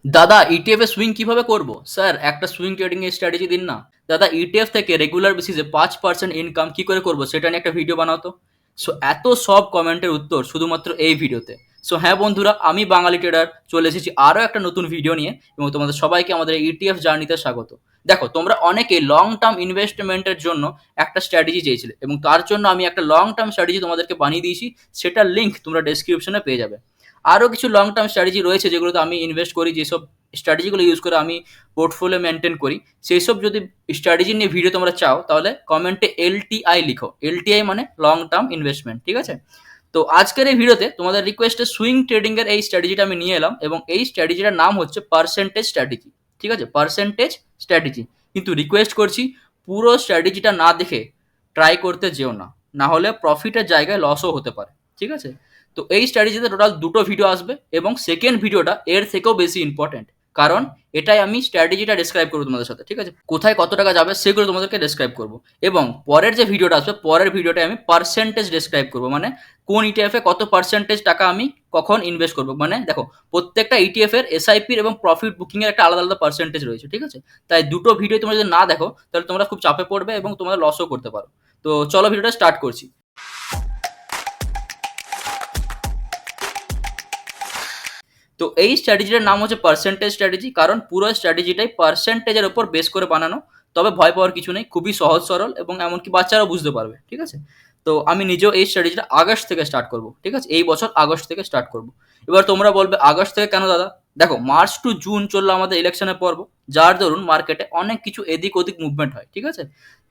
দাদা ইটিএফ এ সুইং কিভাবে করব? স্যার একটা সুইং ট্রেডিং এর স্ট্র্যাটেজি দিন না। দাদা ইটিএফ থেকে রেগুলার বেসিসে 5% ইনকাম কি করে করব সেটা নিয়ে একটা ভিডিও বানাও তো। সো এত সব কমেন্টের উত্তর শুধুমাত্র এই ভিডিওতে। সো হ্যাঁ বন্ধুরা, আমি বাঙালি ট্রেডার চলে এসেছি আরও একটা নতুন ভিডিও নিয়ে এবং তোমাদের সবাইকে আমাদের ইটিএফ জার্নিতে স্বাগত। দেখো, তোমরা অনেকে লং টার্ম ইনভেস্টমেন্টের জন্য একটা স্ট্র্যাটেজি চেয়েছিলে এবং তার জন্য আমি একটা লং টার্ম স্ট্র্যাটেজি তোমাদেরকে বানিয়ে দিয়েছি। সেটার লিঙ্ক তোমরা ডেসক্রিপশনে পেয়ে যাবে। আরও কিছু লং টার্ম স্ট্র্যাটেজি রয়েছে যেগুলোতে আমি ইনভেস্ট করি, যেসব স্ট্র্যাটেজিগুলো ইউজ করে আমি পোর্টফোলিও মেনটেন করি। সেই সব যদি স্ট্র্যাটেজি নিয়ে ভিডিও তোমরা চাও তাহলে কমেন্টে এলটিআই লিখো। এলটিআই মানে লং টার্ম ইনভেস্টমেন্ট, ঠিক আছে? তো আজকের এই ভিডিওতে তোমাদের রিকোয়েস্টে সুইং ট্রেডিং এর এই স্ট্র্যাটেজিটা আমি নিয়ে এলাম এবং এই স্ট্র্যাটেজিটার নাম হচ্ছে পার্সেন্টেজ স্ট্র্যাটেজি। ঠিক আছে, পার্সেন্টেজ স্ট্র্যাটেজি। কিন্তু রিকোয়েস্ট করছি, পুরো স্ট্র্যাটেজিটা না দেখে ট্রাই করতে যেও না, না হলে প্রফিটের জায়গায় লসও হতে পারে। ঠিক আছে, তো এই স্ট্র্যাটেজিতে টোটাল দুটো ভিডিও আসবে এবং সেকেন্ড ভিডিওটা এর থেকেও বেশি ইম্পর্টেন্ট, কারণ এটাই আমি স্ট্র্যাটেজিটা ডিসক্রাইব করবো তোমাদের সাথে। ঠিক আছে, কোথায় কত টাকা যাবে সেগুলো তোমাদেরকে ডিসক্রাইব করবো এবং পরের যে ভিডিওটা আসবে পরের ভিডিওটায় আমি পার্সেন্টেজ ডিসক্রাইব করবো, মানে কোন ইটিএফ এ কত পার্সেন্টেজ টাকা আমি কখন ইনভেস্ট করবো। মানে দেখো, প্রত্যেকটা ইটিএফ এর এসআইপির এবং প্রফিট বুকিং এর একটা আলাদা আলাদা পার্সেন্টেজ রয়েছে। ঠিক আছে, তাই দুটো ভিডিও তোমরা যদি না দেখো তাহলে তোমরা খুব চাপে পড়বে এবং তোমরা লসও করতে পারো। তো চলো ভিডিওটা স্টার্ট করছি। তো এই স্ট্র্যাটেজিটার নাম হচ্ছে পার্সেন্টেজ স্ট্র্যাটেজি, কারণ পুরো স্ট্র্যাটেজিটাই পার্সেন্টেজের উপর বেস করে বানানো। তবে ভয় পাওয়ার কিছু নেই, খুবই সহজ সরল এবং এমনকি বাচ্চারাও বুঝতে পারবে। ঠিক আছে, তো আমি নিজেও এই স্ট্র্যাটেজিটা আগস্ট থেকে স্টার্ট করব। ঠিক আছে, এই বছর আগস্ট থেকে স্টার্ট করব। এবার তোমরা বলবে আগস্ট থেকে কেন দাদা? দেখো, মার্চ টু জুন চললো আমাদের ইলেকশনের পর্ব, যার দরুন মার্কেটে অনেক কিছু এদিক ওদিক মুভমেন্ট হয়। ঠিক আছে,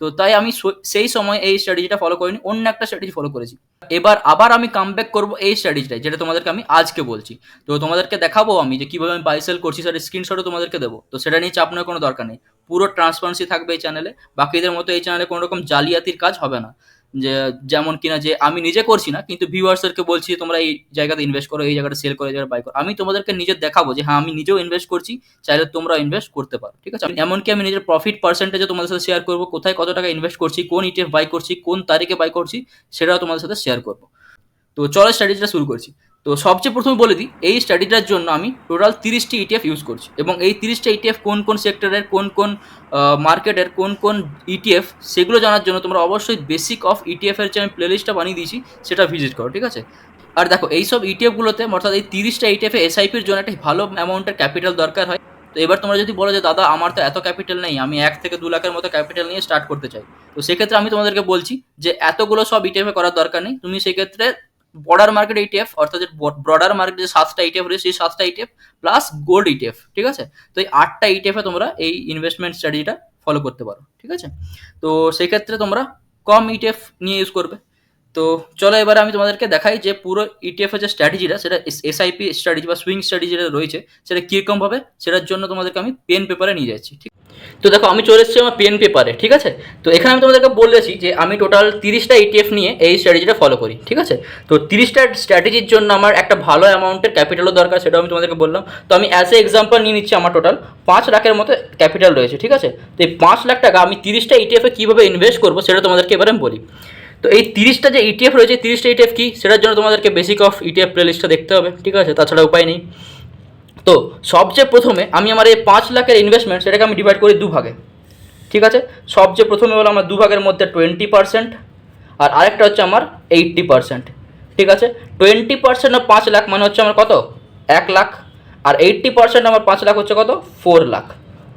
তো তাই আমি সেই সময় এই স্ট্র্যাটেজিটা ফলো করিনি, অন্য একটা স্ট্র্যাটেজি ফলো করেছি। এবার আবার আমি কামব্যাক করবো এই স্ট্র্যাটেজিটাই, যেটা তোমাদেরকে আমি আজকে বলছি। তো তোমাদেরকে দেখাবো আমি যে কিভাবে আমি বাই সেল করছি, সেটা স্ক্রিনশটও তোমাদেরকে দেবো। তো সেটা নিয়ে চাপ নেওয়ার কোনো দরকার নেই, পুরো ট্রান্সপারেন্সি থাকবে এই চ্যানেলে। বাকিদের মতো এই চ্যানেলে কোনো রকম জালিয়াতির কাজ হবে না, যে যেমন কিনা যে আমি নিজে করছি না কিন্তু ভিউয়ার্সদেরকে বলছি যে তোমরা এই জায়গাতে ইনভেস্ট করো, এই জায়গাটা সেল করো, এই জায়গাটা বাই করো। আমি তোমাদেরকে নিজে দেখাবো যে হ্যাঁ আমি নিজেও ইনভেস্ট করছি, চাইলে তোমরা ইনভেস্ট করতে পারো। ঠিক আছে, এমনকি আমি নিজের প্রফিট পার্সেন্টেজও তোমাদের সাথে শেয়ার করবো, কোথায় কত টাকা ইনভেস্ট করছি, কোন ইটিএফ বাই করছি, কোন তারিখে বাই করছি, সেটাও তোমাদের সাথে শেয়ার করবো। তো চলো স্ট্র্যাটেজিটা শুরু করছি। তো সবচেয়ে প্রথমে বলে দিই, এই স্ট্র্যাটেজিটার জন্য আমি টোটাল 30টি ইটিএফ ইউজ করছি এবং এই 30টা ইটিএফ কোন কোন সেক্টরের, কোন কোন মার্কেটের, কোন কোন ইটিএফ, সেগুলো জানার জন্য তোমরা অবশ্যই বেসিক অফ ইটিএফ এর যে আমি প্লেলিস্টটা বানিয়ে দিয়েছি সেটা ভিজিট করো। ঠিক আছে, আর দেখো এইসব ইটিএফগুলোতে অর্থাৎ এই 30টা ইটিএফ এ এসআইপির জন্য একটা ভালো অ্যামাউন্টের ক্যাপিটাল দরকার হয়। তো এবার তোমরা যদি বলো যে দাদা আমার তো এত ক্যাপিটাল নেই, আমি 1 থেকে 2 লাখের মতো ক্যাপিটাল নিয়ে স্টার্ট করতে চাই, তো সেক্ষেত্রে আমি তোমাদেরকে বলছি যে এতগুলো সব ইটিএফ করার দরকার নেই। তুমি সেক্ষেত্রে বর্ডার মার্কেট ইটিএফ, অর্থাৎ ব্রডার মার্কেট যে 7টা ইটিএফ রয়েছে সেই 7টা ইটিএফ প্লাস গোল্ড ইটিএফ, ঠিক আছে, তো এই 8টা ইটিএফে তোমরা এই ইনভেস্টমেন্ট স্ট্র্যাটেজিটা ফলো করতে পারো। ঠিক আছে, তো সেক্ষেত্রে তোমরা কম ইটিএফ নিয়ে ইউজ করবে। তো চলো এবারে আমি তোমাদেরকে দেখাই যে পুরো ইটিএফ এর যে স্ট্র্যাটেজিটা, সেটা এসআইপি স্ট্র্যাটেজি বা সুইং স্ট্র্যাটেজি যেটা রয়েছে সেটা কীরকম ভাবে, সেটার জন্য তোমাদেরকে আমি পেন পেপারে নিয়ে যাচ্ছি। ঠিক, তো দেখো আমি চলে এসেছি আমার পেন পেপারে। ঠিক আছে, তো এখানে আমি তোমাদেরকে বলেছি যে আমি টোটাল 30টা ইটিএফ নিয়ে এই স্ট্র্যাটেজিটা ফলো করি। ঠিক আছে, তো 30টা স্ট্র্যাটেজির জন্য আমার একটা ভালো অ্যামাউন্টের ক্যাপিটালও দরকার, সেটাও আমি তোমাদেরকে বললাম। তো আমি অ্যাজ এ এক্সাম্পল নিয়ে নিচ্ছি, আমার টোটাল 5 লাখের মতো ক্যাপিটাল রয়েছে। ঠিক আছে, তো এই 5 লাখ টাকা আমি 30টা ইটিএফে কীভাবে ইনভেস্ট করবো সেটা তোমাদেরকে এবারে আমি বলি। তো এই 30টা যে ইটিএফ রয়েছে, 30টা ইটিএফ কি, সেটার জন্য তোমাদেরকে বেসিক অফ ইটিএফ প্লেলিস্টটা দেখতে হবে। ঠিক আছে, তাছাড়া উপায় নেই। তো সবচেয়ে প্রথমে আমি আমার এই 5 লাখের ইনভেস্টমেন্ট সেটাকে আমি ডিভাইড করি দুভাগে। ঠিক আছে, সবচেয়ে প্রথমে হলো আমার দুভাগের মধ্যে 20% আর আরেকটা হচ্ছে আমার 80%। ঠিক আছে, 20% অফ 5 লাখ মানে হচ্ছে আমার কত, 1 লাখ। আর 80% আমার 5 লাখ হচ্ছে কত, 4 লাখ।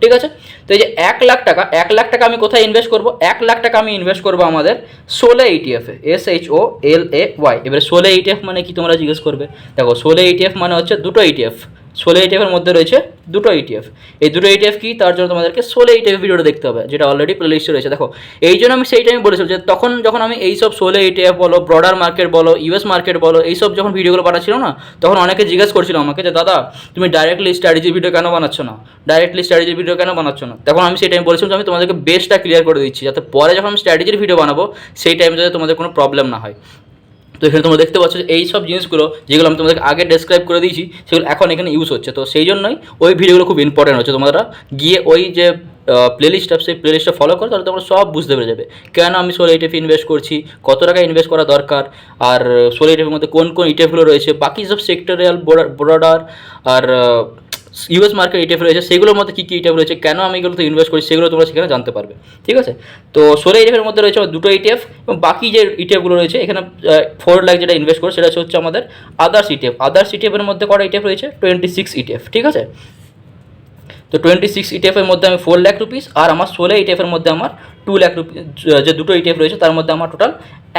ঠিক আছে, তো এই যে 1 লাখ টাকা, 1 লাখ টাকা আমি কোথায় ইনভেস্ট করবো? 1 লাখ টাকা আমি ইনভেস্ট করবো আমাদের 16 ইটিএফে, SHOLAY। এবারে 16 ইটিএফ মানে কি তোমরা জিজ্ঞেস করবে? দেখো 16 ইটিএফ মানে হচ্ছে দুটো ইটিএফ। 16 ইটিএফের মধ্যে রয়েছে দুটো ইটিএফ। এই দুটো ইটিএফ কি, তার জন্য তোমাদেরকে 16 ইটিএফ ভিডিওটা দেখতে হবে, যেটা অলরেডি প্লেলিস্টে রয়েছে। দেখো এই জন্য আমি সেই টাইমে বলেছিলাম যে তখন যখন আমি এইসব 16 ইটিএফ বলো, ব্রডার মার্কেট বলো, ইউএস মার্কেট বলো, এইসব যখন ভিডিওগুলো বানাচ্ছিল না, তখন অনেকে জিজ্ঞেস করছিল আমাকে যে দাদা তুমি ডাইরেক্টলি স্ট্র্যাটেজি ভিডিও কেন বানাচ্ছ না, ডাইরেক্টলি স্ট্র্যাটেজি ভিডিও কেন বানাচ্ছ না। তখন আমি সেই টাইম বলেছিলাম যে আমি তোমাদেরকে বেসটা ক্লিয়ার করে দিচ্ছি, যাতে পরে যখন আমি স্ট্র্যাটেজির ভিডিও বানাবো সেই টাইমে যাতে তোমাদের কোনো প্রবলেম না হয়। তো এখানে তোমরা দেখতে পাচ্ছ যে এই সব জিনিসগুলো যেগুলো আমি তোমাদেরকে আগে ডেসক্রাইব করে দিয়েছি সেগুলো এখন এখানে ইউজ হচ্ছে। তো সেই জন্যই ওই ভিডিওগুলো খুব ইম্পর্টেন্ট হচ্ছে, তোমরা গিয়ে ওই যে প্লেলিস্টটা, সেই প্লেলিস্টটা ফলো করো, তাহলে তোমরা সব বুঝতে পেরে যাবে কেন আমি 16 ইটিএফ ইনভেস্ট করছি, কত টাকা ইনভেস্ট করা দরকার, আর 16 ইটিএফের মধ্যে কোন কোন ইটিএফগুলো রয়েছে, বাকি সব সেক্টরিয়াল, ব্রডার আর ইউএস মার্কেট ইটিএফ রয়েছে, সেগুলোর মধ্যে কী কী ইটিএফ রয়েছে, কেন আমি এগুলোতে ইনভেস্ট করি, সেগুলো তোমরা সেখানে জানতে পারবে। ঠিক আছে, তো 16 ইটিএফের মধ্যে রয়েছে দুটো ইটিএফ, এবং বাকি যে ইটিএফগুলো রয়েছে এখানে 4 লাখ যেটা ইনভেস্ট করে সেটা হচ্ছে আমাদের আদার্স ইটিএফ। আদার্স ইটিএফের মধ্যে কটা ইটিএফ রয়েছে? 26 ইটিএফ। ঠিক আছে, তো 26 ইটিএফের মধ্যে আমি 4 লাখ রুপিস, আর আমার 16 ইটিএফের মধ্যে আমার 2 লাখ রুপিস, যে দুটো ইটিএফ রয়েছে তার মধ্যে আমার টোটাল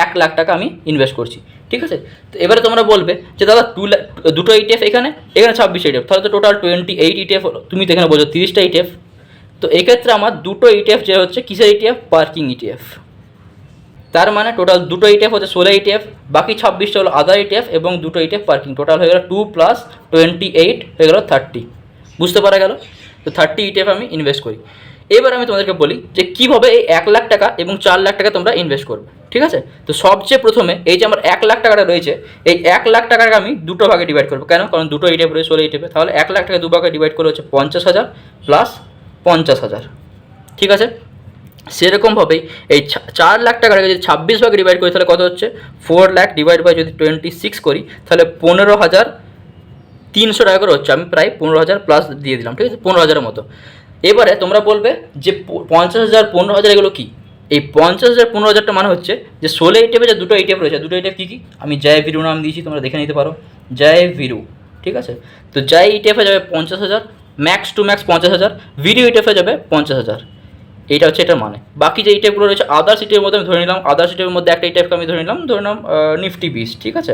1 লাখ টাকা আমি ইনভেস্ট করছি। ঠিক আছে, তো এবারে তোমরা বলবে যে দাদা দুটো ইটিএফ এখানে 26 ইটিএফ, তাহলে তো টোটাল 28 ইটিএফ হলো। তুমি তো এখানে বলছো 30টা ইটিএফ, তো এক্ষেত্রে আমার দুটো ইটিএফ যে হচ্ছে কিসের ইটিএফ? Parking ETF. তার মানে টোটাল দুটো ইটিএফ হচ্ছে 16 ইটিএফ, বাকি 26টা হলো আদার ইটিএফ, এবং দুটো ইটিএফ পার্কিং। টোটাল হয়ে গেল 2 + 28 হয়ে গেল 30। বুঝতে পারা গেল? তো 30 ইটিএফ আমি ইনভেস্ট করি। এবার আমি তোমাদেরকে বলি যে কীভাবে এই 1 লাখ টাকা এবং 4 লাখ টাকা তোমরা ইনভেস্ট করবে। ঠিক আছে, তো সবচেয়ে প্রথমে এই যে আমার 1 লাখ টাকাটা রয়েছে, এই 1 লাখ টাকাকে আমি দুটো ভাগে ডিভাইড করবো। কেন? কারণ দুটো ইটিএফ রয়েছে 16 ইটিএফে, তাহলে 1 লাখ টাকা 2 ভাগে ডিভাইড করে হচ্ছে 50,000 + 50,000। ঠিক আছে, সেরকমভাবেই এই 4 লাখ টাকাটাকে যদি 26 ভাগে ডিভাইড করি তাহলে কত হচ্ছে? 4 লাখ ডিভাইড বাই যদি 26 করি তাহলে 15,300 টাকা করে হচ্ছে। আমি প্রায় 15,000 প্লাস দিয়ে দিলাম। ঠিক আছে, 15,000-এর মতো। এবারে তোমরা বলবে যে 50,000 15,000 এগুলো কী? এই 50,000 15,000টা মানে হচ্ছে যে 16 ইটিএফে যে দুটো ইটিএফ রয়েছে, দুটো ইটিএফ কী কী? আমি জয় ভিরু নাম দিয়েছি, তোমরা দেখে নিতে পারো, জয় ভিরু। ঠিক আছে, তো জয় ইটিএফে যাবে 50,000, ম্যাক্স টু ম্যাক্স 50,000, ভিডিও ইটিএফে যাবে 50,000। এইটা হচ্ছে এটার মানে। বাকি যে ইটিএফগুলো রয়েছে আদার্স ইটিএফের মধ্যে আমি ধরে নিলাম, আদার্স ইটিএফের মধ্যে একটা ইটিএফকে আমি ধরে নিলাম নিফটি 20। ঠিক আছে,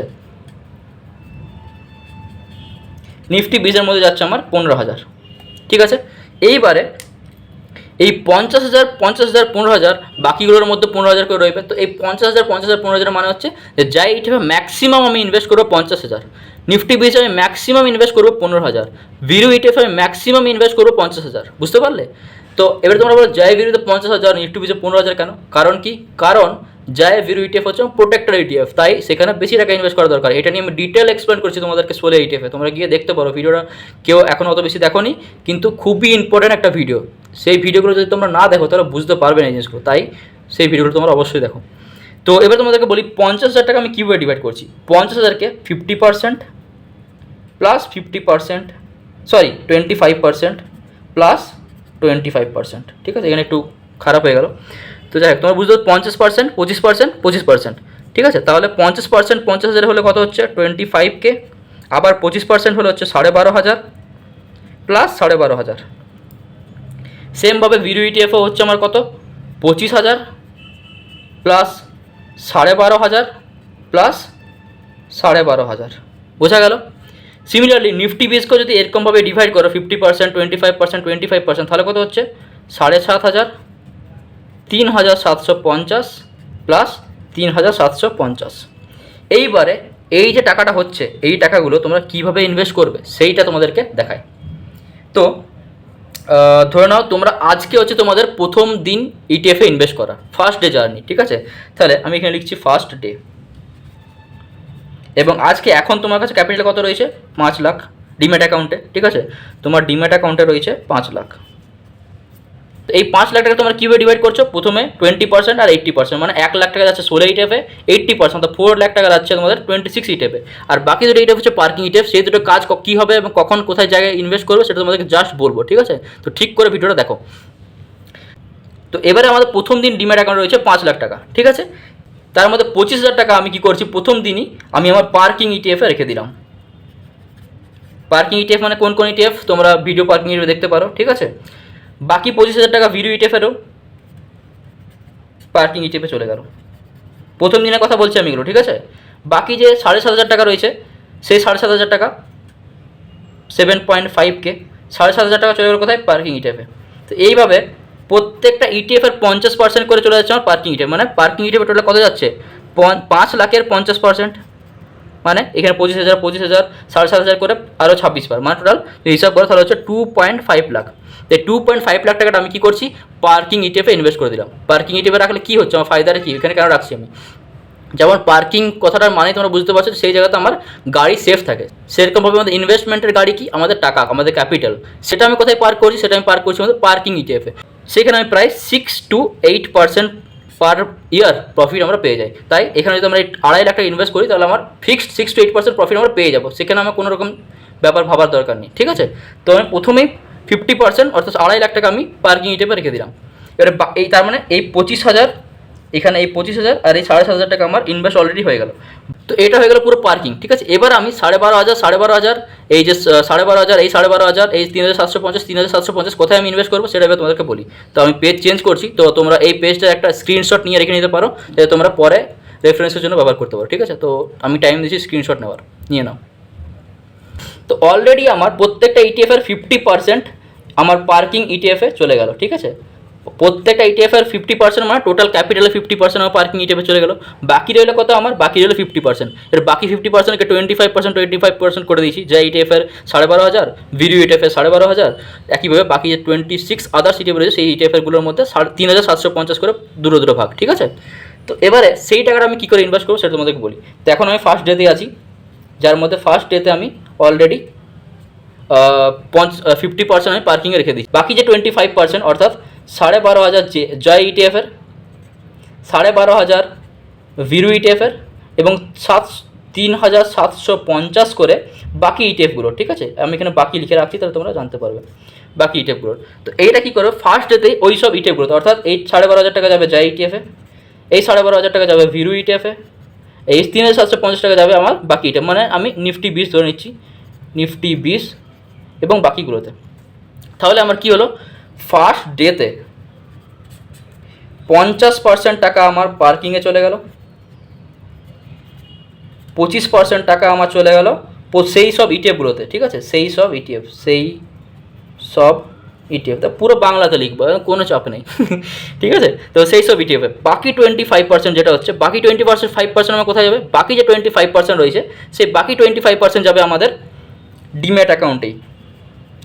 নিফটি 20-এর মধ্যে যাচ্ছে আমার 15,000। ঠিক আছে, এইবারে এই 50,000 50,000 15,000 বাকিগুলোর মধ্যে 15,000 করে রইবে। তো এই 50,000 50,000 15,000 মানে হচ্ছে যে যাই ইটিএফে ম্যাক্সিমাম আমি ইনভেস্ট করবো 50,000, নিফটি 20 আমি ম্যাক্সিমাম ইনভেস্ট করবো 15,000, ভিরু ইটিএফে আমি ম্যাক্সিমাম ইনভেস্ট করবো 50,000। বুঝতে পারলে? তো এবার তোমরা বলো জয় ভিরুতে 50,000, নিফটি 20-এ 15,000 কেন? কারণ কি? কারণ জয় ভিরু ইটিএফ হচ্ছে প্রোটেক্টর ইটিএফ, তাই সেখানে বেশি টাকা ইনভেস্ট করা দরকার। এটা নিয়ে আমি ডিটেল এক্সপ্লেন করছি তোমাদেরকে 16 ইটিএফে, তোমরা গিয়ে দেখতে পারো ভিডিওটা। কেউ এখন অত বেশি দেখোনি, কিন্তু খুবই ইম্পর্টেন্ট একটা ভিডিও। সেই ভিডিওগুলো যদি তোমরা না দেখো তাহলে বুঝতে পারবে না এই জিনিসগুলো, তাই সেই ভিডিওগুলো তোমরা অবশ্যই দেখো। তো এবার তোমাদেরকে বলি 50,000 টাকা আমি কীভাবে ডিভাইড করছি। 50,000কে 50% প্লাস 50%, সরি 25% প্লাস 25%। ঠিক আছে, এখানে একটু খারাপ হয়ে গেল। তো যাই হোক, তোমরা বুঝতে 50%, 25%, 25%। ঠিক আছে, তাহলে 50% 50,000 হলে কত হচ্ছে? 25K, আবার 25% হলে হচ্ছে 12,500 প্লাস 12,500। সেমভাবে ভিরু ইটিএফও হচ্ছে আমার কত? 25,000 প্লাস 12,500 প্লাস 12,500। বোঝা গেল? সিমিলারলি নিফটি 20-কেও যদি এরকমভাবে ডিভাইড করো 50% 25% 25%, তাহলে কত হচ্ছে? 7,500 3,750 প্লাস 3,750। এইবারে এই যে টাকাটা হচ্ছে, এই টাকাগুলো তোমরা কীভাবে ইনভেস্ট করবে সেইটা তোমাদেরকে দেখায়। তো ধরে নাও তোমরা আজকে হচ্ছে তোমাদের প্রথম দিন ইটিএফে ইনভেস্ট করা, ফার্স্ট ডে জার্নি। ঠিক আছে, তাহলে আমি এখানে লিখছি ফার্স্ট ডে, এবং আজকে এখন তোমার কাছে ক্যাপিটাল কত রয়েছে? 5 লাখ ডিম্যাট অ্যাকাউন্টে। ঠিক আছে, তোমার ডিম্যাট অ্যাকাউন্টে রয়েছে 5 লাখ। তো এই 5 লাখ টাকা তোমরা কীভাবে ডিভাইড করছো? প্রথমে 20% আর 80%, মানে 1 লাখ টাকা যাচ্ছে 16 ইটিএফে, 80% তো 4 লাখ টাকা যাচ্ছে তোমাদের 26 ইটিএফে। আর বাকি দুটো ইটিএফ হচ্ছে পার্কিং ইটিএফ, সেই দুটো কাজ কী হবে এবং কখন কোথায় জায়গায় ইনভেস্ট করবে সেটা তোমাদেরকে জাস্ট বলবো। ঠিক আছে, তো ঠিক করে ভিডিওটা দেখো। তো এবারে আমাদের প্রথম দিন ডিম্যাট অ্যাকাউন্ট রয়েছে 5 লাখ টাকা। ঠিক আছে, তার মধ্যে 25,000 টাকা আমি কী করছি? প্রথম দিনই আমি আমার পার্কিং ইটিএফে রেখে দিলাম। পার্কিং ইটিএফ মানে কোন কোন ইটিএফ তোমরা ভিডিও পার্কিং ইটিএফ দেখতে পারো। ঠিক আছে, বাকি 25,000 টাকা ভিডিও ইটিএফেরও পার্কিং ইটিএফে চলে গেল। প্রথম দিনের কথা বলছি আমি এগুলো। ঠিক আছে, বাকি যে 7,500 টাকা রয়েছে, সেই 7,500 টাকা 7.5K 7,500 টাকা চলে গেল কোথায়? পার্কিং ইটিএফে। তো এইভাবে প্রত্যেকটা ইটিএফের 50% করে চলে যাচ্ছে আমার পার্কিং ইটিএফ। মানে পার্কিং ইটিএফে টোটাল কত যাচ্ছে? 5 লাখের 50%, মানে এখানে 25,000 25,000 7,500 করে আরও 26 বার, মানে টোটাল হিসাব করে তাহলে হচ্ছে 2.5 লাখ। এই 2.5 লাখ টাকাটা আমি কী করছি? পার্কিং ইটিএফে ইনভেস্ট করে দিলাম। পার্কিং ইটিএফে রাখলে কী হচ্ছে? আমার ফায়দাটা কী? এখানে কেন রাখছি আমি? যেমন পার্কিং কথাটার মানে তোমরা বুঝতে পারছো, সেই জায়গাতে আমার গাড়ি সেফ থাকে। সেরকমভাবে আমাদের ইনভেস্টমেন্টের গাড়ি কি? আমাদের টাকা, আমাদের ক্যাপিটাল, সেটা আমি কোথায় পার্ক করছি? সেটা আমি পার্ক করছি আমাদের পার্কিং ইটিএফে। সেখানে আমি প্রায় 6 to 8% পার ইয়ার প্রফিট আমরা পেয়ে যাই। তাই এখানে যদি আমরা 2.5 লাখ টাকা ইনভেস্ট করি তাহলে আমার ফিক্সড 6 to 8% প্রফিট আমরা পেয়ে যাবো। সেখানে আমার কোনো রকম ব্যাপার ভাবার দরকার নেই, ঠিক আছে। তো আমি প্রথমেই 50% অর্থাৎ 2.5 লাখ টাকা আমি পার্কিং ইটিএফে রেখে দিলাম। এবারে এই তার মানে এই 25,000, এখানে এই 25,000 আর এই 7,500 টাকা আমার ইনভেস্ট অলরেডি হয়ে গেল। তো এটা হয়ে গেল পুরো পার্কিং, ঠিক আছে। এবার আমি 12,500 এই যে 12,500, এই 12,500, এই 3,750, 3,750 কোথায় আমি ইনভেস্ট করবো সেটা এবার তোমাদেরকে বলি। তো আমি পেজ চেঞ্জ করছি, তো তোমরা এই পেজটার একটা স্ক্রিনশট নিয়ে রেখে নিতে পারো, যাতে তোমরা পরে রেফারেন্সের জন্য ব্যবহার করতে পারো, ঠিক আছে। তো আমি টাইম দিচ্ছি স্ক্রিনশট নেওয়ার, নিয়ে নাও। তো অলরেডি আমার প্রত্যেকটা ইটিএফের 50% আমার পার্কিং ইটিএফে চলে গেল, ঠিক আছে। প্রত্যেকটা ইটিএফের 50% মানে টোটাল ক্যাপিটালে 50% আমার পার্কিং ইটিএফে চলে গেল। বাকি রইলো কত আমার? বাকি রইলো 50%। এর বাকি 50%কে 25% করে দিয়েছি, যে ইটিএফের 12,500, ভিডিও ইটিএফের 12,500, একইভাবে বাকি যে 26 আদার্স ইটিএফ রয়েছে সেই ইটিএফেরগুলোর মধ্যে 3,750 করে দুটো ভাগ, ঠিক আছে। তো এবারে সেই টাকাটা আমি কী করে ইনভেস্ট করবো সেটা তোমাদেরকে বলি। তো এখন আমি ফার্স্ট ডেতে আছি, যার মধ্যে ফার্স্ট ডেতে আমি অলরেডি 50% আমি পার্কিংয়ে রেখে দিই। বাকি যে 25% অর্থাৎ 12,500 জয় ইটিএফের, 12,500 ভিরু ইটিএফের এবং 3,750 করে বাকি ইটিএফগুলো, ঠিক আছে। আমি এখানে বাকি লিখে রাখছি, তাহলে তোমরা জানতে পারবে বাকি ইটিএফগুলোর। তো এইটা কী করবে, ফার্স্ট ডেতেই ওই সব ইটিএফগুলো, অর্থাৎ এই 12,500 টাকা যাবে জয় ইটিএফে, এই 12,500 টাকা যাবে ভিরু ইটিএফে, এই 3,750 টাকা যাবে আমার বাকি ইটিএফ, মানে আমি নিফটি 20 ধরে নিচ্ছি, নিফটি 20 এবং বাকিগুলোতে। তাহলে আমার কি হলো, ফার্স্ট ডেতে 50% টাকা আমার পার্কিংয়ে চলে গেল, 25% টাকা আমার চলে গেল সেই সব ইটিএফগুলোতে, ঠিক আছে। সেই সব ইটিএফ তা পুরো বাংলাতে লিখবো, কোনো চাপ নেই ঠিক আছে। তো সেই সব ইটিএফে বাকি 25% যেটা হচ্ছে, বাকি 5% আমার কোথায় যাবে? বাকি যে 25% রয়েছে সেই বাকি 25% যাবে আমাদের ডিম্যাট অ্যাকাউন্টেই।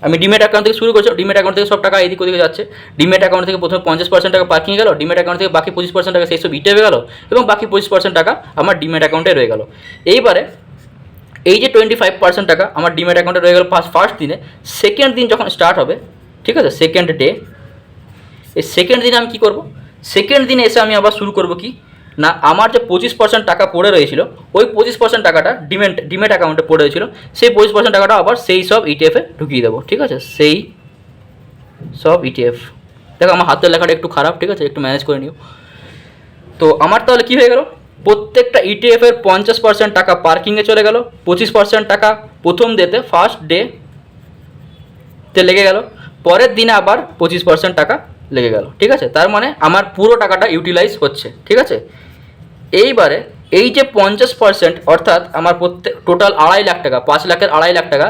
আমি ডিম্যাট অ্যাকাউন্ট থেকে শুরু করছি, ডিম্যাট অ্যাকাউন্ট থেকে সব টাকা এদিক ওদিকে যাচ্ছে। ডিম্যাট অ্যাকাউন্ট থেকে প্রথমে 50% টাকা পার্কিং গেল, ডিম্যাট অ্যাকাউন্ট থেকে বাকি 25% টাকা সেই সব ইটিএফে গেল এবং বাকি 25% টাকা আমার ডিম্যাট অ্যাকাউন্টে রয়ে গেল। এইবারে এই যে 25% টাকা আমার ডিম্যাট অ্যাকাউন্টে রয়ে গেল ফার্স্ট দিনে, সেকেন্ড দিন যখন স্টার্ট হবে, ঠিক আছে, সেকেন্ড ডে, এই সেকেন্ড দিনে আমি কী করবো, সেকেন্ড দিনে এসে আমি আবার শুরু করবো কি না, আমার যে 25% টাকা পড়ে রয়েছিল ওই 25% টাকাটা ডিম্যাট অ্যাকাউন্টে পড়ে রয়েছিল, সেই 25% টাকাটা আবার সেই সব ইটিএফে ঢুকিয়ে দেবো, ঠিক আছে। সেই সব ইটিএফ, দেখো আমার হাতের লেখাটা একটু খারাপ, ঠিক আছে, একটু ম্যানেজ করে নিও। তো আমার তাহলে কী হয়ে গেল, প্রত্যেকটা ইটিএফের 50% টাকা পার্কিংয়ে চলে গেল, 25% টাকা প্রথম ডেতে ফার্স্ট ডেতে লেগে গেল, পরের দিনে আবার 25% টাকা লেগে গেল, ঠিক আছে। তার মানে আমার পুরো টাকাটা ইউটিলাইজ হচ্ছে, ঠিক আছে। এইবারে এই যে 50% অর্থাৎ আমার প্রত্যেক টোটাল 2.5 লাখ টাকা, 5 লাখের 2.5 লাখ টাকা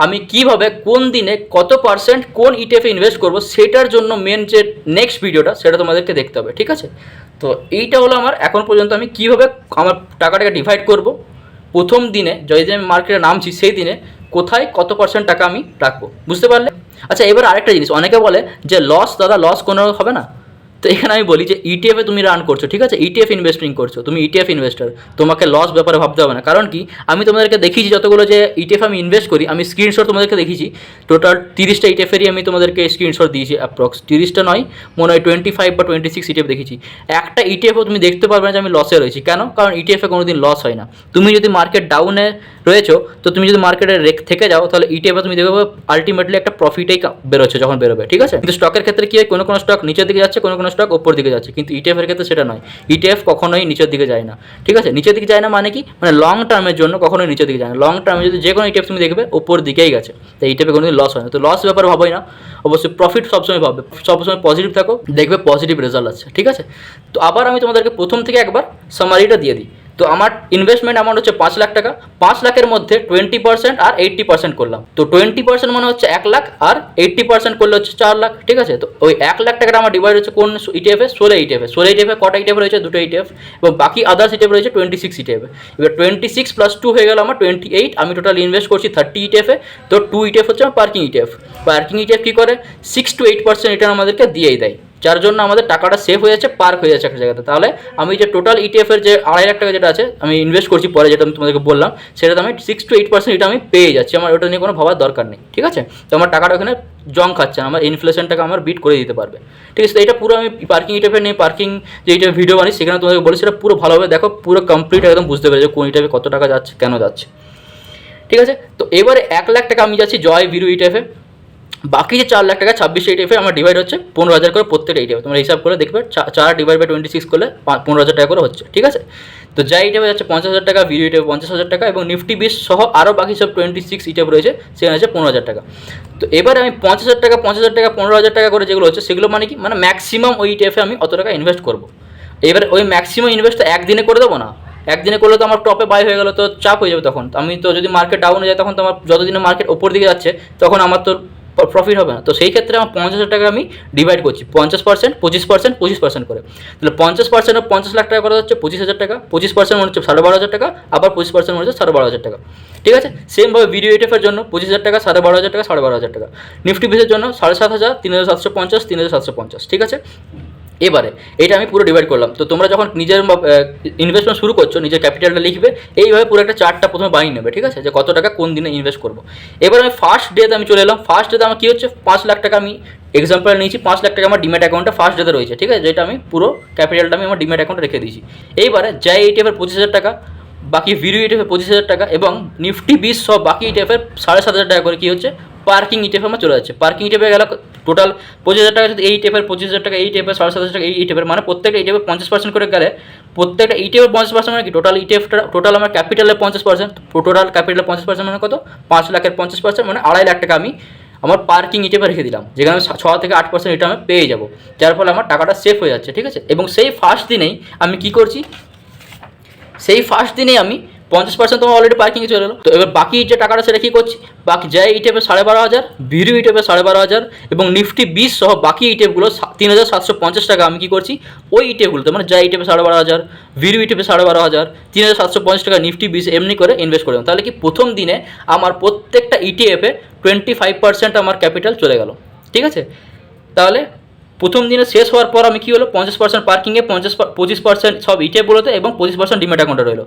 আমি কিভাবে কোন দিনে কত পার্সেন্ট কোন ইটিএফে ইনভেস্ট করবো সেটার জন্য মেন যে নেক্সট ভিডিওটা সেটা তোমাদেরকে দেখতে হবে, ঠিক আছে। তো এইটা হলো আমার এখন পর্যন্ত আমি কীভাবে আমার টাকাটাকে ডিভাইড করব, প্রথম দিনে যদি আমি মার্কেটে নামছি সেই দিনে কোথায় কত পার্সেন্ট টাকা আমি রাখবো, বুঝতে পারলে। আচ্ছা, এবার আরেকটা জিনিস, অনেকে বলে যে লস কোনো হবে না। তো এখানে আমি বলি যে ইটিএফে তুমি রান করছো, ঠিক আছে, ইটিএফ ইনভেস্টিং করছো, তুমি ইটিএফ ইনভেস্টার, তোমাকে লস ব্যাপারে ভাবতে হবে না। কারণ কি, আমি তোমাদেরকে দেখিয়েছি যতগুলো যে ইটিএফ আমি ইনভেস্ট করি, আমি স্ক্রিনশট তোমাদেরকে দেখিয়েছি, টোটাল 30টা ইটিএফেরই আমি তোমাদেরকে স্ক্রিনশট দিয়েছি, অ্যাপ্রক্স 30টা নয়, মনে হয় 25 বা 26 ইটিএফ দেখেছি। একটা ইটিএফও তুমি দেখতে পারবে না যে আমি লসে রয়েছি, কেন? কারণ ইটিএফে কোনো দিন লস হয় না। তুমি যদি মার্কেট ডাউনে রয়েছো, তো তুমি যদি মার্কেটে থেকে যাও, তাহলে ইটিএফে তুমি দেখবে আলটিমেটলি একটা প্রফিটেই বেরোচ্ছে যখন বেরোবে, ঠিক আছে। কিন্তু স্টকের ক্ষেত্রে কি হয়, কোনো স্টক নিচের দিকে যাচ্ছে, কোনো স্টক ওপর দিকে যাচ্ছে, কিন্তু ইটিএফের ক্ষেত্রে সেটা নয়। ইটিএফ কখনোই নিচের দিকে যায় না, ঠিক আছে। নিচের দিকে যায় না মানে কি, মানে লং টার্মের জন্য কখনোই নিচের দিকে যায় না। লং টার্মে যদি যে কোনো ইটিএফ তুমি দেখবে ওপর দিকেই গেছে, তাই ইটিএফে কোনো দিন লস হয় না। তো লস ব্যাপারে ভাবোই না, অবশ্যই প্রফিট সবসময় ভাববে, সবসময় পজিটিভ থাকো, দেখবে পজিটিভ রেজাল্ট আছে, ঠিক আছে। তো আবার আমি তোমাদেরকে প্রথম থেকে একবার সামারিটা দিয়ে দিই। তো আমার ইনভেস্টমেন্ট অ্যামাউন্ট হচ্ছে 5 লাখ টাকা, 5 লাখের মধ্যে 20% আর 80% করলাম। তো 20% মানে হচ্ছে 1 লাখ আর 80% করলে হচ্ছে 4 লাখ, ঠিক আছে। তো ওই 1 লাখ টাকাটা আমার ডিভাইড হচ্ছে কোন ইটিএফে, 16 ইটিএফে কটা ইটিএফ রয়েছে? 2টো ইটিএফ, এবং বাকি আদার্স ইটিএফ রয়েছে 26 ইটিএফে। এবার 26 + 2 হয়ে গেল আমার 28। আমি টোটাল ইনভেস্ট করছি 30 ইটিএফে। তো 2 ইটিএফ হচ্ছে আমার পার্কিং ইটিএফ কী করে 6 to 8% রিটার্ন আমাদেরকে দিয়েই দেয়, যার জন্য আমাদের টাকাটা সেভ হয়ে যাচ্ছে, পার্ক হয়ে যাচ্ছে একটা জায়গাতে। তাহলে আমি যে টোটাল ইটিএফের যে 2.5 লাখ টাকা যেটা আছে আমি ইনভেস্ট করছি পরে, যেটা আমি তোমাদেরকে বললাম, সেটাতে আমি 6 to 8% এটা আমি পেয়ে যাচ্ছি, আমার ওটা নিয়ে কোনো ভাবার দরকার নেই, ঠিক আছে। তো আমার টাকাটা ওখানে জং খাচ্ছে না, আমার ইনফ্লেশনটাকে আমার বিট করে দিতে পারবে, ঠিক আছে। তো এটা পুরো আমি পার্কিং ইটিএফের নিয়ে পার্কিং যে ইটিএফ ভিডিও বানিয়ে সেখানে তোমাদেরকে বলি, সেটা পুরো ভালোভাবে দেখো, পুরো কমপ্লিট একদম বুঝতে পেরেছো কোন ইটিএফে কত টাকা যাচ্ছে, কেন যাচ্ছে, ঠিক আছে। তো এবারে 1 লাখ টাকা আমি যাচ্ছি জয় ভিরু ইটিএফে, বাকি যে 4 লাখ টাকা 26 ইটিএফে আমার ডিভাইড হচ্ছে 15,000 করে প্রত্যেকটা ইটিএফ, তোমরা হিসাব করে দেখবে 4 ডিভাইড বাই 26 করলে 15,000 টাকা করে হচ্ছে, ঠিক আছে। তো জয় ইটিএফে যাচ্ছে 50,000 টাকা, ভিরু ইটিএফে 50,000 টাকা এবং নিফটি 20 সহ আরও বাকি সব 26 ইটিএফ রয়েছে সেখানে হচ্ছে 15,000 টাকা। তো এবারে আমি 50,000 টাকা 50,000 টাকা 15,000 টাকা করে যেগুলো হচ্ছে সেগুলো মানে কি, মানে ম্যাক্সিমাম ওই ইটিএফে আমি অত টাকা ইনভেস্ট করবো। এবারে ওই ম্যাক্সিমাম ইনভেস্ট একদিনে করে দেবো না, একদিনে করলে তো আমার টপে বাই হয়ে গেলো তো চাপ হয়ে যাবে, তখন আমি তো যদি মার্কেট ডাউন হয়ে যায় তখন তো আমার যতদিনে মার্কেট ওপর দিকে যাচ্ছে তখন আমার তো প্রফিট হবে না। তো সেই ক্ষেত্রে আমার 50,000 টাকা আমি ডিভাইড করছি 50%, 25%, 25% করে। তাহলে 50% 50 লাখ টাকা করা হচ্ছে 25,000 টাকা, 25% মনে হচ্ছে 12,500 টাকা, আবার 25% মনে হচ্ছে 12,500 টাকা, ঠিক আছে। সেমভাবে ভিডিও ইটিএফের জন্য 25,000 টাকা, 12,500 টাকা, 12,500 টাকা। নিফটি বিসের জন্য 7,500, 3,750, 3,750, ঠিক আছে। এবারে এটা আমি পুরো ডিভাইড করলাম। তো তোমরা যখন নিজের ইনভেস্টমেন্ট শুরু করছো নিজের ক্যাপিটালটা লিখবে, এইভাবে পুরো একটা চার্টটা প্রথমে বানিয়ে নেবে, ঠিক আছে, যে কত টাকা কোন দিনে ইনভেস্ট করবো। এবার আমি ফার্স্ট ডেতে আমি চলে এলাম। ফার্স্ট ডেতে আমার কী হচ্ছে 5 লাখ টাকা আমি এক্সাম্পল নিয়েছি, 5 লাখ টাকা আমার ডিম্যাট অ্যাকাউন্টে ফার্স্ট ডেতে রয়েছে, ঠিক আছে, যেটা আমি পুরো ক্যাপিটালটা আমি আমার ডিম্যাট অ্যাকাউন্টে রেখে দিয়েছি। এইবারে জয় ইটিএফের 25,000 টাকা, বাকি ভিরু ইটিএফের 25,000 টাকা এবং নিফটি 20 সব বাকি ইটিএফের 7,500 টাকা করে কী হচ্ছে পার্কিং ইটিএফ আমার চলে যাচ্ছে। পার্কিং ইটিএফে গেল টোটাল 25,000 টাকা, যদি এই ইটিএফের 25,000 টাকা, এই ইটিএফের 7,500 টাকা, এই ইটিএফের মানে প্রত্যেকটা ইটিএফের 50% করে গেলে প্রত্যেকটা ইটিএফের 50% মানে কি টোটাল ইটিএফটা টোটাল আমার ক্যাপিটালের 50%, টোটাল ক্যাপিটালের 50% মানে কত 5 লাখের 50% মানে 2.5 লাখ টাকা আমি আমার পার্কিং ইটিএফে রেখে দিলাম, যেখানে আমি 6 থেকে 8% রিটার্ন আমি পেয়ে যাবো, যার ফলে আমার টাকাটা সেফ হয়ে যাচ্ছে, ঠিক আছে। এবং সেই ফার্স্ট দিনেই আমি কী করছি, সেই ফার্স্ট দিনেই আমি 50% তোমার অলরেডি পার্কিংয়ে চলে এলো। তো এবার বাকি যে টাকাটা সেটা কী করছি, বাকি জয় ইটিএফে 12,500, ভিরু ইটিএফে 12,500 এবং নিফটি 20 সহ বাকি ইটিএফগুলো 3,750 টাকা আমি কী করছি ওই ইটিএফগুলোতে, মানে জয় ইটিএফে 12,500, ভিরু ইটিএফে 12,500, 3,750 টাকা, নিফটি 20 এমনি করে ইনভেস্ট করলাম। তাহলে কি প্রথম দিনে আমার প্রত্যেকটা ইটিএফে 25% আমার ক্যাপিটাল চলে গেল, ঠিক আছে। তাহলে প্রথম দিনে শেষ হওয়ার পর আমি কী হলো 50% পার্কিংয়ে, 25% সব ইটিএফগুলোতে এবং 25% ডিম্যাট অ্যাকাউন্টে রইলো।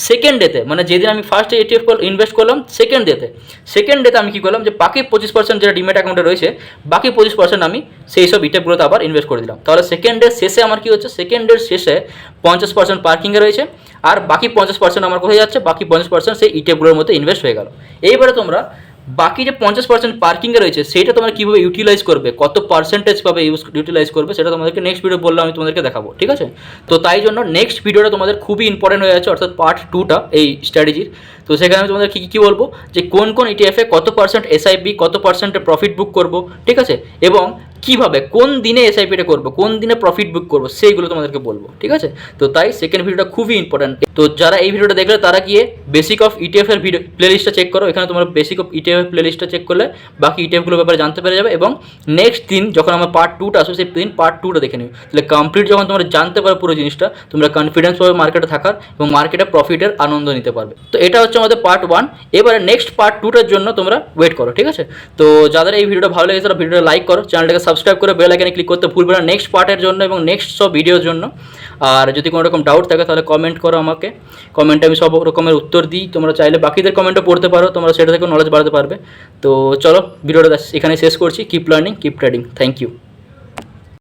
সেকেন্ড ডেতে মানে যেদিন আমি ফার্স্ট ইটিএফ ইনভেস্ট করলাম সেকেন্ড ডেতে আমি কী করলাম যে বাকি 25% যেটা ডিম্যাট অ্যাকাউন্টে রয়েছে বাকি 25% আমি সেই সব ইটিএফগুলোতে আবার ইনভেস্ট করে দিলাম। তাহলে সেকেন্ড ডে শেষে আমার কী হচ্ছে, সেকেন্ড ডের শেষে 50% পার্কিংয়ে রয়েছে আর বাকি 50% আমার কোথায় যাচ্ছে, বাকি 50% সেই ইটিএফগুলোর মধ্যে ইনভেস্ট হয়ে গেল। এইবারে তোমরা বাকি যে 50% পার্কিংয়ে রয়েছে সেটা তোমরা কীভাবে ইউটিলাইজ করবে, কত পার্সেন্টেজ পাবে ইউটিলাইজ করবে, সেটা তোমাদেরকে নেক্সট ভিডিও বললে আমি তোমাদেরকে দেখাবো, ঠিক আছে। তো তাই জন্য নেক্সট ভিডিওটা তোমাদের খুবই ইম্পর্টেন্ট হয়ে যাচ্ছে, অর্থাৎ পার্ট 2টা এই স্ট্র্যাটেজির। তো সেখানে আমি তোমাদের কী বলবো যে কোন কোন ইটিএফে কত পার্সেন্ট এসআইপি, কত পার্সেন্টে প্রফিট বুক করবো, ঠিক আছে, এবং কীভাবে কোন দিনে এসআইপিটা করবো, কোন দিনে প্রফিট বুক করবো সেইগুলো তোমাদেরকে বলবো, ঠিক আছে। তো তাই সেকেন্ড ভিডিওটা খুবই ইম্পর্টেন্ট। তো যারা এই ভিডিওটা দেখলে তারা গিয়ে বেসিক অফ ইটিএফের ভিডিও প্লেলিস্টটা চেক করো, এখানে তোমরা বেসিক অফ ইটিএফের প্লেলিস্টটা চেক করলে বাকি ইটিএফগুলোর ব্যাপারে জানতে পেরে যাবে এবং নেক্সট দিন যখন আমার পার্ট 2টা আসবে সেই দিন পার্ট 2টা দেখে নিও। তাহলে কমপ্লিট যখন তোমরা জানতে পারো পুরো জিনিসটা তোমরা কনফিডেন্স পাবে মার্কেটে থাকার এবং মার্কেটে প্রফিটের আনন্দ নিতে পারবে। তো এটা হচ্ছে আমাদের পার্ট 1। এবারে নেক্সট পার্ট 2টার জন্য তোমরা ওয়েট করো, ঠিক আছে। তো যাদের এই ভিডিওটা ভালো লেগেছে তারা ভিডিওটা লাইক করো, চ্যানেলটাকে সাবস্ক্রাইব করে বেল আইকনে ক্লিক করতে ভুলবে না নেক্সট পার্টের জন্য এবং নেক্সট সব ভিডিওর জন্য। আর যদি কোনো রকম ডাউট থাকে তাহলে কমেন্ট করো আমাকে, কমেন্টে আমি সব রকমের উত্তর দিই। তোমরা চাইলে বাকিদের কমেন্টও পড়তে পারো, তোমরা সেটা থেকে নলেজ বাড়াতে পারবে। তো চলো ভিডিওটা এখানে শেষ করছি। Keep learning, keep trading. Thank you.